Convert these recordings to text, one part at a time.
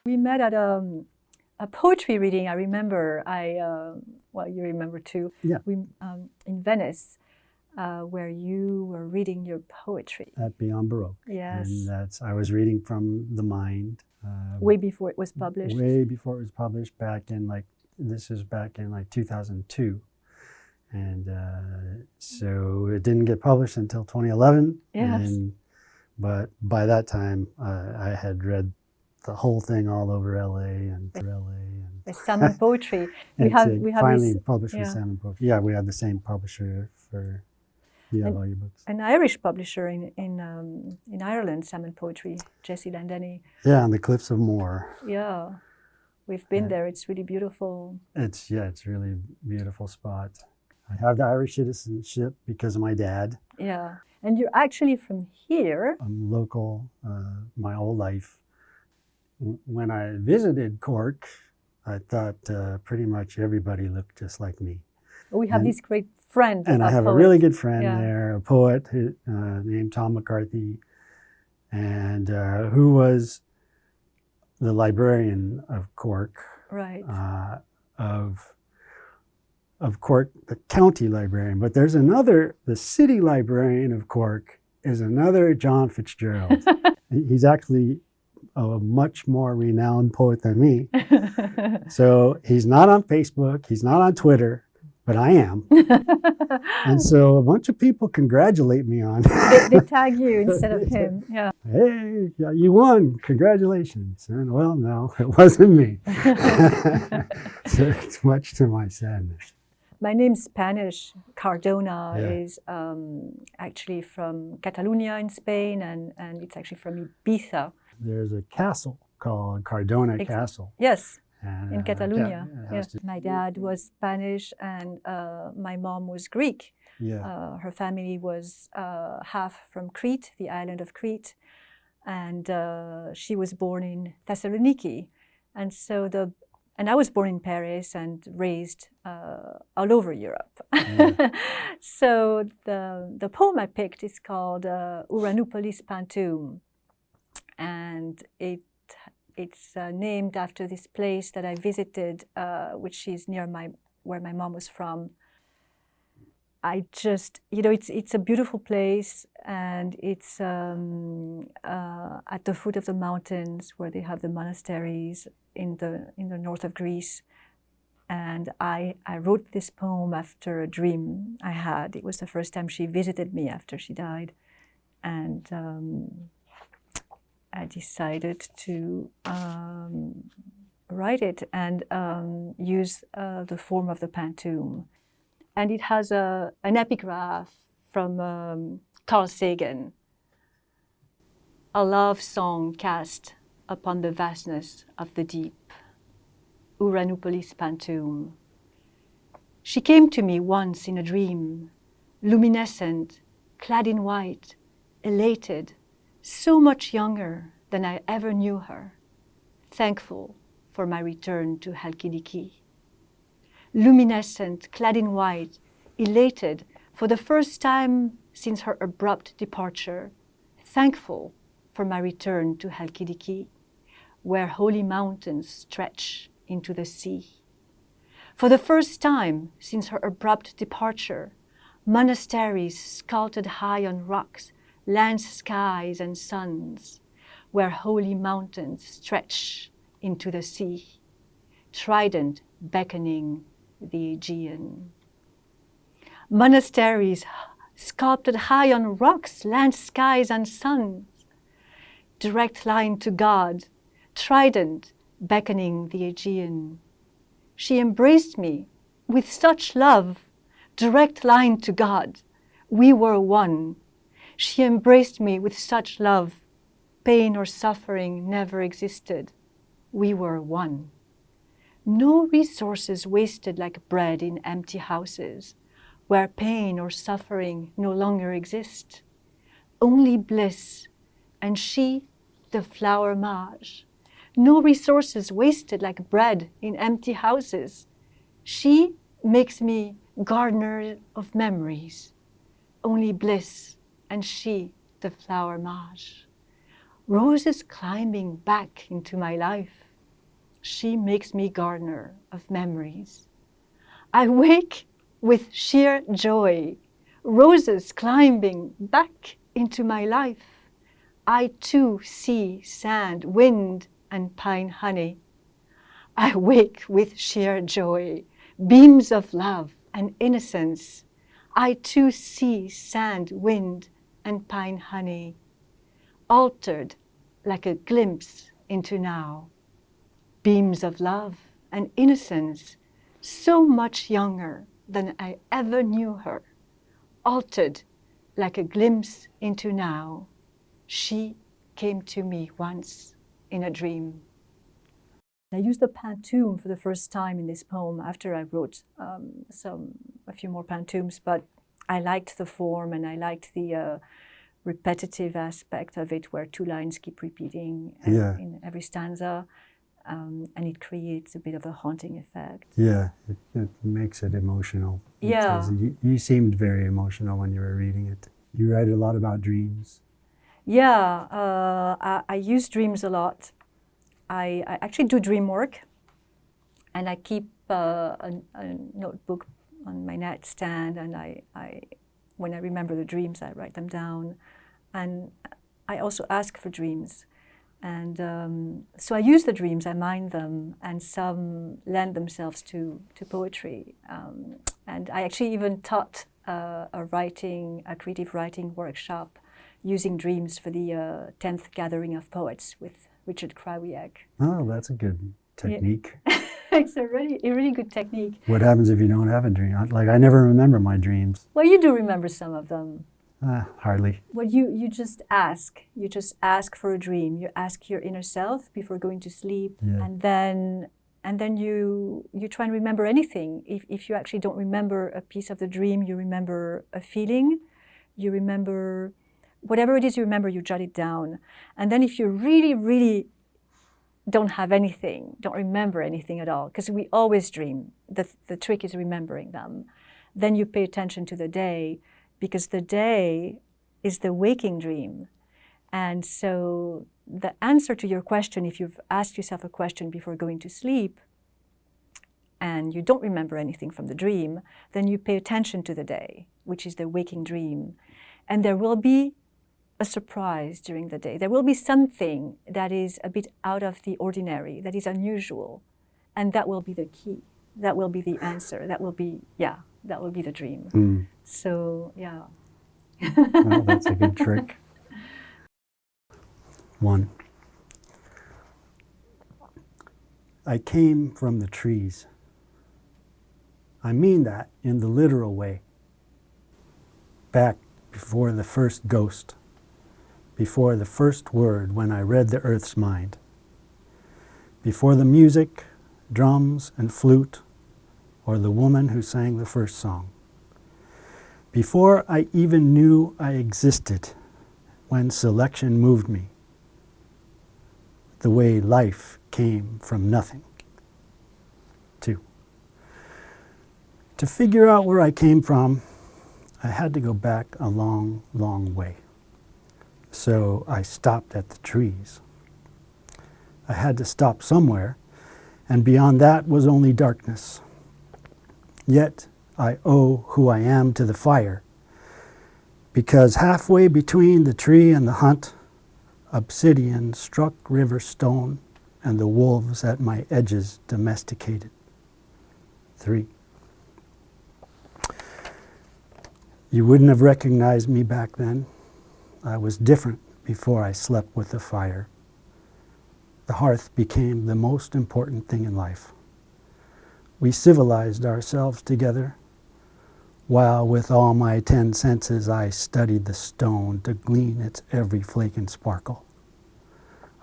We met at a poetry reading. I remember. Well, you remember too. Yeah. We in Venice, where you were reading your poetry. At Beyond Baroque. Yes. And I was reading from the mind. Way before it was published. Way before it was published, this was back in 2002. And so it didn't get published until 2011. Yes. But by that time, I had read the whole thing all over LA and The Salmon Poetry. we have finally this, published with Salmon Poetry. Yeah, we had the same publisher for all your books. An Irish publisher in Ireland, Salmon Poetry, Jesse Landeni. Yeah, on the Cliffs of Moher. Yeah, we've been there. It's really beautiful. It's really a beautiful spot. I have the Irish citizenship because of my dad. Yeah, and you're actually from here. I'm local my whole life. When I visited Cork, I thought pretty much everybody looked just like me. We have this great friend. And I have a really good friend there, a poet named Tom McCarthy, and who was the librarian of Cork. Right. Of Cork, the county librarian. But there's the city librarian of Cork is another John FitzGerald. He's actually a much more renowned poet than me. So he's not on Facebook, he's not on Twitter, but I am. And so a bunch of people congratulate me on they tag you instead of him. Yeah. Hey, you won, congratulations. And well, no, it wasn't me. So it's much to my sadness. My name's Spanish. Cardona is actually from Catalonia in Spain, and it's actually from Ibiza. There's a castle called Cardona Castle. Yes, and, in Catalonia. Yeah. My dad was Spanish and my mom was Greek. Yeah. Her family was half from Crete, the island of Crete, and she was born in Thessaloniki. And I was born in Paris and raised all over Europe. Yeah. So the poem I picked is called Uranopolis Pantoum. And it's named after this place that I visited, which is near where my mom was from. I just, it's a beautiful place, and it's at the foot of the mountains where they have the monasteries in the north of Greece. And I wrote this poem after a dream I had. It was the first time she visited me after she died, and I decided to write it and use the form of the pantoum. And it has an epigraph from Carl Sagan. A love song cast upon the vastness of the deep. Uranopolis Pantoum. She came to me once in a dream, luminescent, clad in white, elated, so much younger than I ever knew her, thankful for my return to Halkidiki. Luminescent, clad in white, elated for the first time since her abrupt departure, thankful for my return to Halkidiki, where holy mountains stretch into the sea. For the first time since her abrupt departure, monasteries sculpted high on rocks, lands, skies, and suns, where holy mountains stretch into the sea, trident beckoning the Aegean. Monasteries sculpted high on rocks, lands, skies, and suns, direct line to God, trident beckoning the Aegean. She embraced me with such love, direct line to God. We were one. She embraced me with such love. Pain or suffering never existed. We were one. No resources wasted like bread in empty houses, where pain or suffering no longer exist. Only bliss, and she, the flower mage. No resources wasted like bread in empty houses, She makes me gardener of memories, only bliss, and she the flower mage. Roses climbing back into my life, she makes me gardener of memories. I wake with sheer joy, roses climbing back into my life. I too see sand, wind, and pine honey. I wake with sheer joy, beams of love and innocence. I too see sand, wind, and pine honey, altered like a glimpse into now. Beams of love and innocence, so much younger than I ever knew her, altered like a glimpse into now. She came to me once in a dream. I used the pantoum for the first time in this poem after I wrote a few more pantoums, but I liked the form and I liked the repetitive aspect of it, where two lines keep repeating in every stanza, and it creates a bit of a haunting effect. Yeah, it makes it emotional. Yeah. You seemed very emotional when you were reading it. You write a lot about dreams. Yeah, I use dreams a lot. I actually do dream work, and I keep a notebook on my nightstand, and when I remember the dreams, I write them down. And I also ask for dreams. And so I use the dreams, I mind them, and some lend themselves to poetry. And I actually even taught a creative writing workshop using dreams for the 10th Gathering of Poets with Richard Krawiec. Oh, that's a good technique. Yeah. It's a really good technique. What happens if you don't have a dream? Like, I never remember my dreams. Well, you do remember some of them. Hardly. Well, you just ask. You just ask for a dream. You ask your inner self before going to sleep, and then you try and remember anything. If you actually don't remember a piece of the dream, you remember a feeling. You remember whatever it is you remember. You jot it down, and then if you really don't have anything, don't remember anything at all, because we always dream. The trick is remembering them. Then you pay attention to the day, because the day is the waking dream. And so the answer to your question, if you've asked yourself a question before going to sleep and you don't remember anything from the dream, then you pay attention to the day, which is the waking dream. And there will be a surprise during the day. There will be something that is a bit out of the ordinary, that is unusual. And that will be the key. That will be the answer. That will be the dream. Mm. So, yeah. Well, that's a good trick. 1. I came from the trees. I mean that in the literal way. Back before the first ghost, before the first word when I read the earth's mind, before the music, drums and flute, or the woman who sang the first song. Before I even knew I existed, when selection moved me, the way life came from nothing. 2. To figure out where I came from, I had to go back a long, long way. So I stopped at the trees. I had to stop somewhere, and beyond that was only darkness. Yet I owe who I am to the fire, because halfway between the tree and the hunt, obsidian struck river stone, and the wolves at my edges domesticated. 3. You wouldn't have recognized me back then. I was different before I slept with the fire. The hearth became the most important thing in life. We civilized ourselves together, while with all my 10 senses I studied the stone to glean its every flake and sparkle.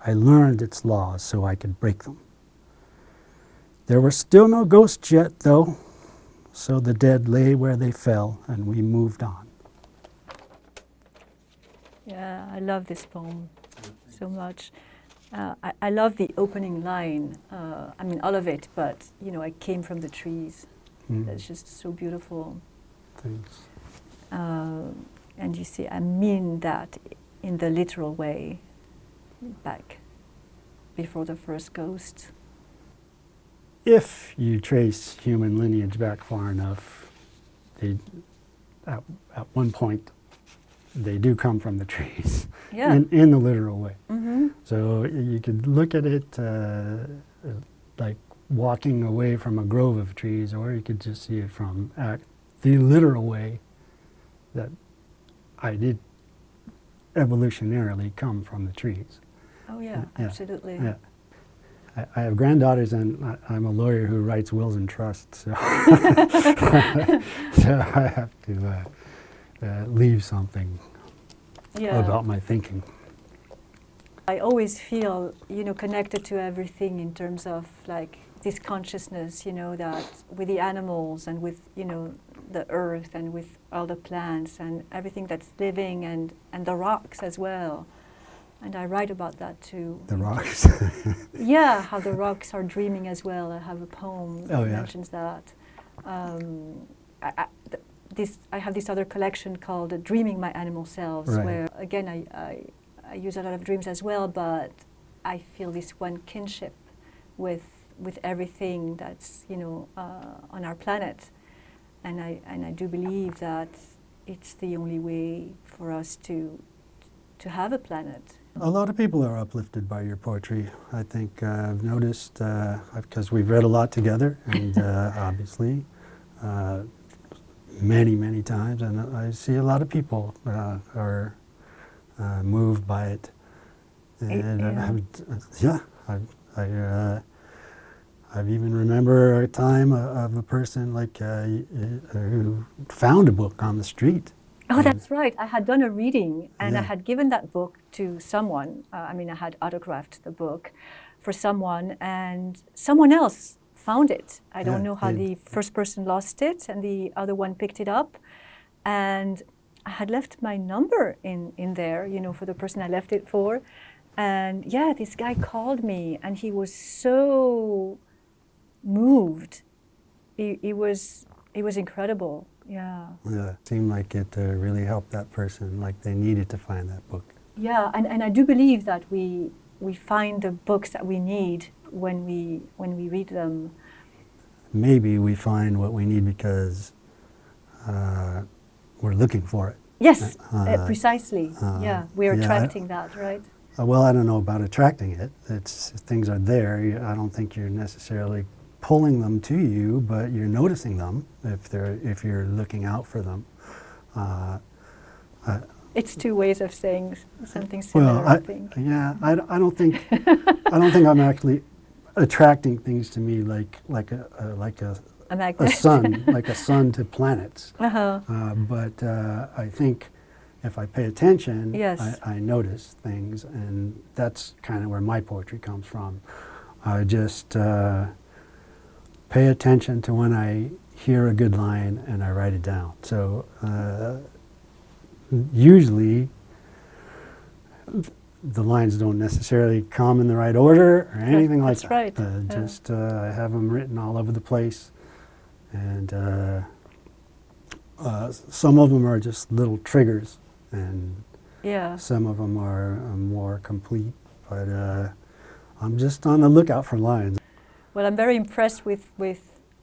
I learned its laws so I could break them. There were still no ghosts yet, though, so the dead lay where they fell and we moved on. Yeah, I love this poem so much. I love the opening line. I mean, all of it, but I came from the trees. That's just so beautiful. Thanks. And you see, I mean that in the literal way, back before the first ghost. If you trace human lineage back far enough, at one point, they do come from the trees, Yeah. in the literal way. Mm-hmm. So you could look at it like walking away from a grove of trees, or you could just see it from the literal way that I did evolutionarily come from the trees. Oh yeah, absolutely. Yeah. I have granddaughters, and I'm a lawyer who writes wills and trusts, so, so I have to leave something about my thinking. I always feel, connected to everything in terms of like this consciousness, that with the animals and with, the earth and with all the plants and everything that's living and the rocks as well. And I write about that too. The rocks. Yeah, how the rocks are dreaming as well. I have a poem that mentions that. I have this other collection called Dreaming My Animal Selves, where again I use a lot of dreams as well, but I feel this one kinship with everything that's on our planet, and I do believe that it's the only way for us to have a planet. A lot of people are uplifted by your poetry. I think I've noticed, because we've read a lot together, and obviously many times, and I see a lot of people are moved by it. And I've even remember a time of a person like who found a book on the street. Oh, that's right. I had done a reading, and I had given that book to someone. I had autographed the book for someone, and someone else found it. I don't know how the first person lost it, and the other one picked it up. And I had left my number in there, for the person I left it for. And this guy called me, and he was so moved. It was incredible. Yeah. Yeah, it seemed like it really helped that person, like they needed to find that book. Yeah, and I do believe that we find the books that we need when we read them. Maybe we find what we need because we're looking for it. Yes, precisely. We're attracting that, right? Well, I don't know about attracting it. Things are there. I don't think you're necessarily pulling them to you, but you're noticing them if you're looking out for them. It's two ways of saying something similar. I think. Yeah, I don't think I'm actually attracting things to me like a sun, like a sun to planets. But I think if I pay attention, I notice things, and that's kind of where my poetry comes from. I just pay attention to when I hear a good line and I write it down. So usually the lines don't necessarily come in the right order or anything like that. That's right. Just I have them written all over the place, and some of them are just little triggers, and some of them are more complete. But I'm just on the lookout for lines. Well, I'm very impressed with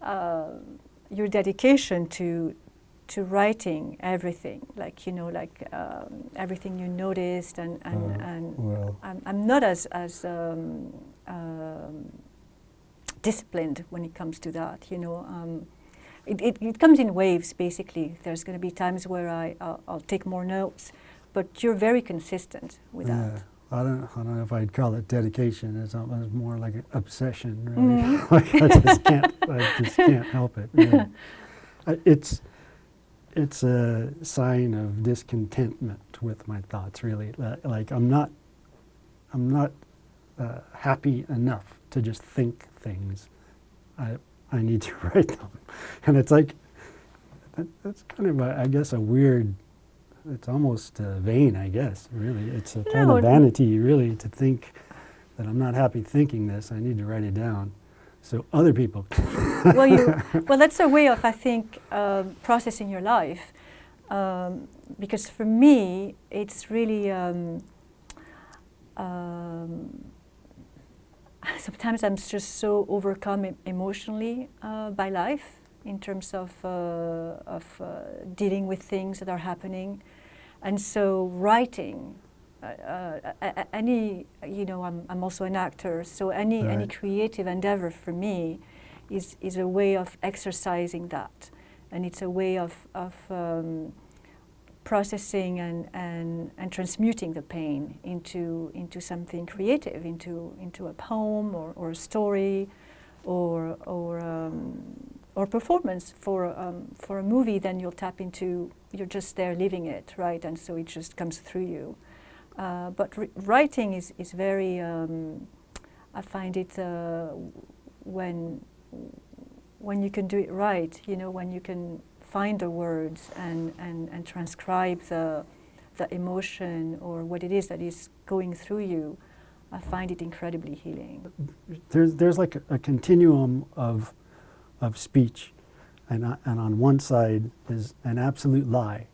your dedication to writing everything, everything you noticed, and I'm not as disciplined when it comes to that. It comes in waves, basically. There's going to be times where I'll take more notes, but you're very consistent with that. I don't know if I'd call it dedication. It's more like an obsession, really. Like I just can't help it. Really. It's a sign of discontentment with my thoughts, really. Like I'm not happy enough to just think things. I need to write them, and it's like that's kind of I guess a weird. It's almost vain, I guess. Really, it's a kind of vanity, really, to think that I'm not happy thinking this, I need to write it down so other people Well, that's a way of, I think, processing your life. Because for me, it's really, sometimes I'm just so overcome emotionally by life in terms of dealing with things that are happening. And so writing, I'm also an actor, so any creative endeavor for me is a way of exercising that. And it's a way of processing and transmuting the pain into something creative, into a poem or a story or performance for a movie. Then you'll tap into, you're just there living it, right? And so it just comes through you. But writing is very, I find it when you can do it right, when you can find the words and transcribe the emotion or what it is that is going through you, I find it incredibly healing. There's like a continuum of speech, and on one side is an absolute lie,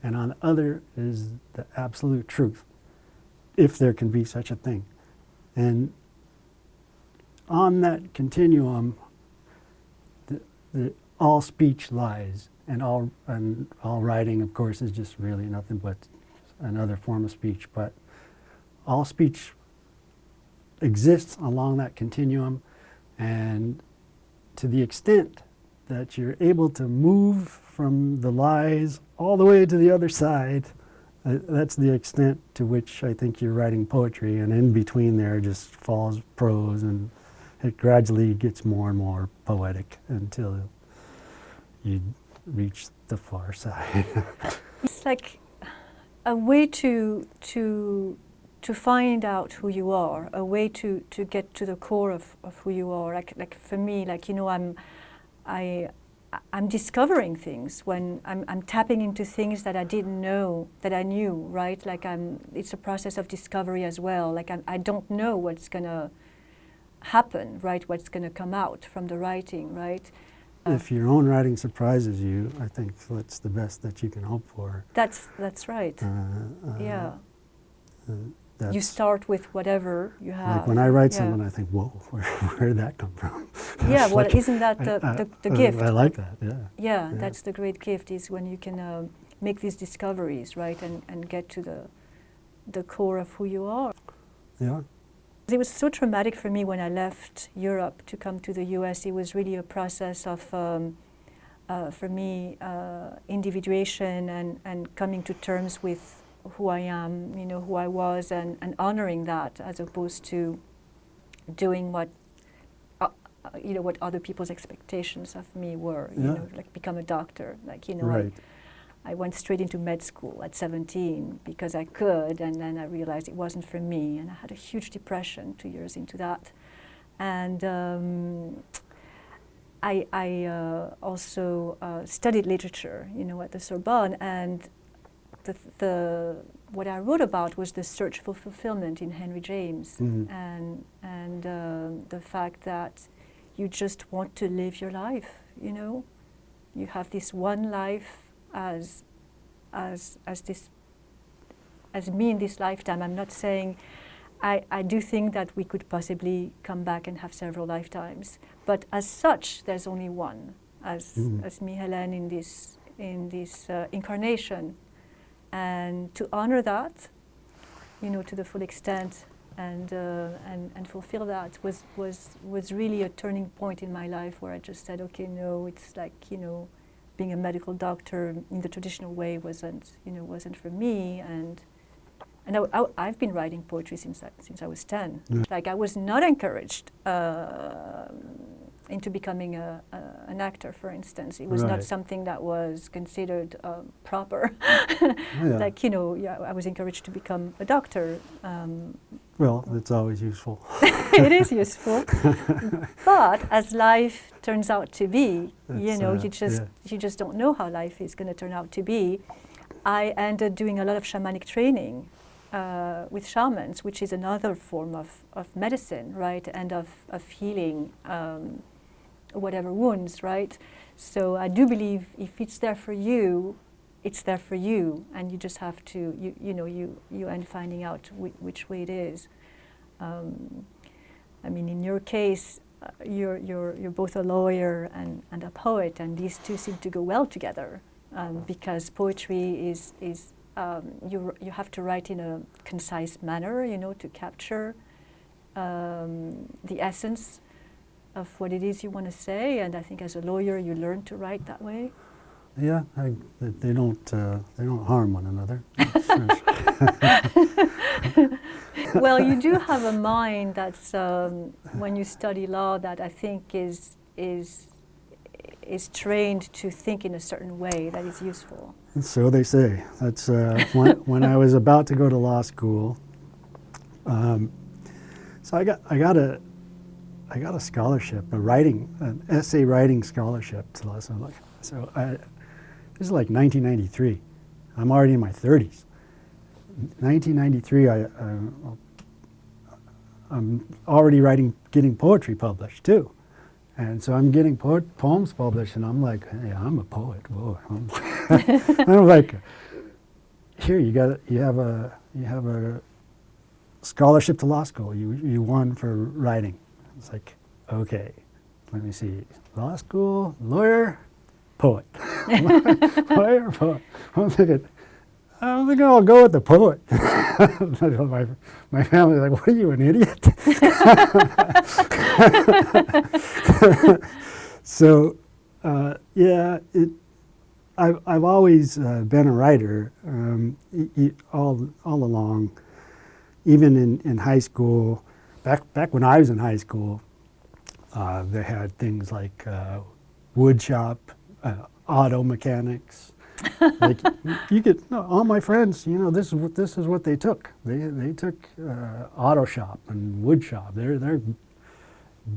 and on the other is the absolute truth, if there can be such a thing. And on that continuum, all speech lies, and all writing, of course, is just really nothing but another form of speech. But all speech exists along that continuum, and to the extent that you're able to move from the lies all the way to the other side, that's the extent to which I think you're writing poetry, and in between there just falls prose, and it gradually gets more and more poetic until you reach the far side. It's like a way to find out who you are, a way to get to the core of who you are. Like for me, I'm discovering things when I'm tapping into things that I didn't know that I knew, right? It's a process of discovery as well. Like I don't know what's gonna happen, right? What's gonna come out from the writing, right? If your own writing surprises you, I think that's the best that you can hope for. That's right. Yeah. You start with whatever you have. Like when I write something, I think, whoa, where did that come from? Yeah, well, isn't that the gift? I like that, yeah. Yeah, that's the great gift, is when you can make these discoveries, right, and get to the core of who you are. Yeah. It was so traumatic for me when I left Europe to come to the US. It was really a process of, for me, individuation and coming to terms with who I am, who I was, and honoring that, as opposed to doing what other people's expectations of me were, like become a doctor. Right. I went straight into med school at 17 because I could, and then I realized it wasn't for me, and I had a huge depression 2 years into that. And I also studied literature, at the Sorbonne, and what I wrote about was the search for fulfillment in Henry James, and the fact that you just want to live your life. You have this one life as me in this lifetime. I'm not saying, I do think that we could possibly come back and have several lifetimes, but as such, there's only one, as me, Hélène, in this incarnation. And to honor that, to the full extent, and fulfill that was really a turning point in my life, where I just said, okay, no, it's like, being a medical doctor in the traditional way wasn't for me, and I've been writing poetry since I was 10. Yeah. Like, I was not encouraged into becoming an actor, for instance. It was not something that was considered proper. Like, I was encouraged to become a doctor. Well, it's always useful. It is useful. But as life turns out to be, you just don't know how life is going to turn out to be. I ended doing a lot of shamanic training with shamans, which is another form of medicine, right, and of healing whatever wounds, right? So I do believe if it's there for you, it's there for you, and you just have to, you end finding out which way it is. I mean, in your case, you're both a lawyer and a poet, and these two seem to go well together, because poetry is you have to write in a concise manner, to capture the essence of what it is you want to say. And I think as a lawyer, you learn to write that way. Yeah, they don't harm one another. Well, you do have a mind that's when you study law that I think is trained to think in a certain way that is useful. So they say. That's when I was about to go to law school. So I got a scholarship, an essay writing scholarship to law school. So this is like 1993. I'm already in my 30s. 1993, I'm already getting poetry published too. And so I'm getting poems published, and I'm like, hey, I'm a poet. Whoa. I'm like, here, you have a scholarship to law school. You won for writing. It's like, okay, let me see. Law school, lawyer, poet. Lawyer, poet. I'm thinking, I don't think I'll go with the poet. My family's like, what are you, an idiot? So, yeah, I've always been a writer all along. Even in high school, back when I was in high school, they had things like wood shop, auto mechanics. Like all my friends, this is what they took. They took auto shop and wood shop. They're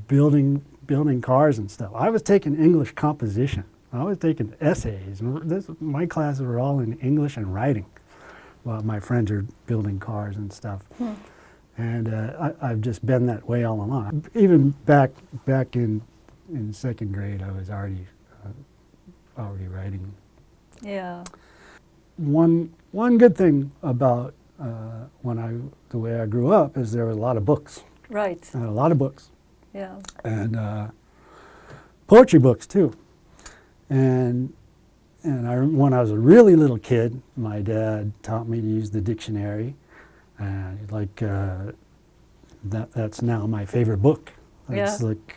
building cars and stuff. I was taking English composition. I was taking essays. My classes were all in English and writing, while my friends are building cars and stuff. And I've just been that way all along. Even back in second grade, I was already writing. Yeah. One good thing about the way I grew up is there were a lot of books. Right. A lot of books. Yeah. And poetry books too. And when I was a really little kid, my dad taught me to use the dictionary. That's now my favorite book. It's like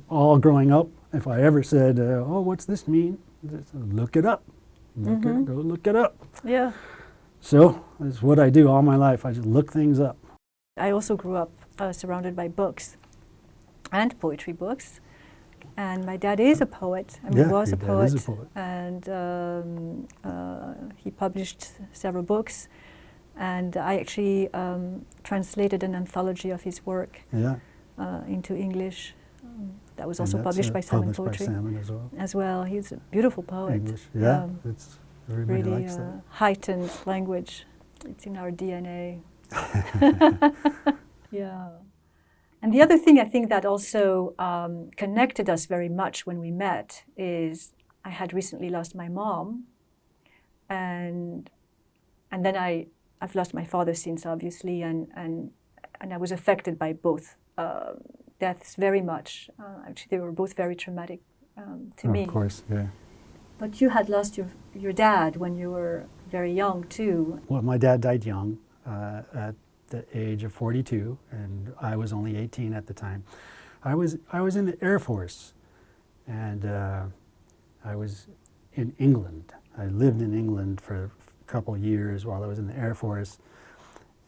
all growing up, if I ever said, oh, what's this mean? Look it up. Go look it up. Yeah. So that's what I do all my life. I just look things up. I also grew up surrounded by books and poetry books. And my dad is a poet. I mean, was a poet. Is a poet. And he published several books. And I actually translated an anthology of his work into English. That was also published by Salmon Poetry. By Salmon as well. He's a beautiful poet. English, everybody really likes that. Heightened language. It's in our DNA. Yeah. And the other thing I think that also connected us very much when we met is I had recently lost my mom, and then I've lost my father since, obviously, and I was affected by both deaths very much. Actually, they were both very traumatic to me. Of course, yeah. But you had lost your dad when you were very young too. Well, my dad died young at the age of 42, and I was only 18 at the time. I was in the Air Force, and I was in England. I lived in England for a couple years while I was in the Air Force,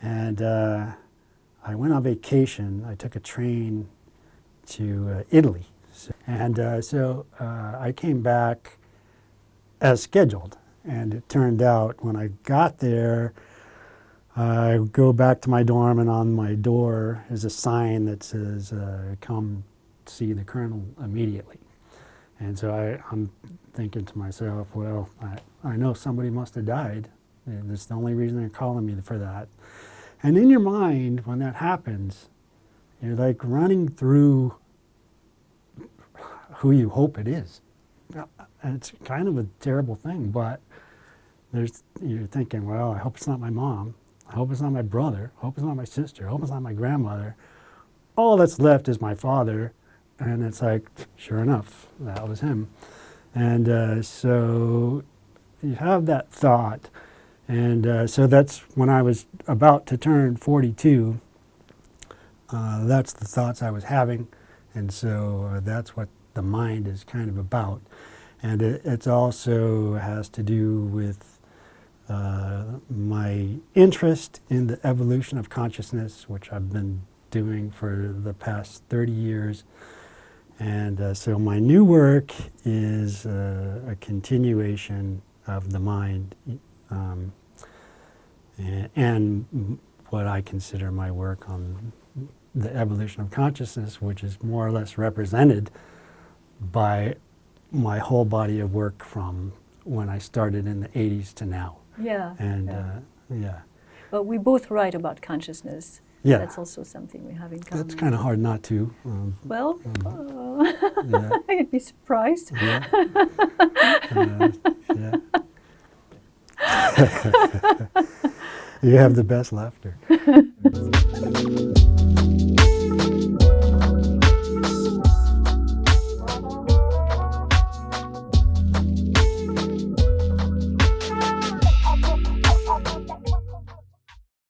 and I went on vacation. I took a train to Italy, so I came back as scheduled, and it turned out when I got there, I go back to my dorm, and on my door is a sign that says, come see the colonel immediately. And so I'm thinking to myself, well, I know somebody must have died And that's the only reason they're calling me for that. And in your mind, when that happens, you're like running through who you hope it is. And it's kind of a terrible thing, but you're thinking, well, I hope it's not my mom. I hope it's not my brother. I hope it's not my sister. I hope it's not my grandmother. All that's left is my father. And it's like, sure enough, that was him. And so you have that thought. And so that's when I was about to turn 42. That's the thoughts I was having. And so that's what the mind is kind of about. And it also has to do with my interest in the evolution of consciousness, which I've been doing for the past 30 years. And so my new work is a continuation of the mind and what I consider my work on the evolution of consciousness, which is more or less represented by my whole body of work from when I started in the 80s to now. Yeah. And yeah. But we both write about consciousness. Yeah. That's also something we have in common. That's kind of hard not to. Well, yeah. I'd be surprised. Yeah. Yeah. You have the best laughter.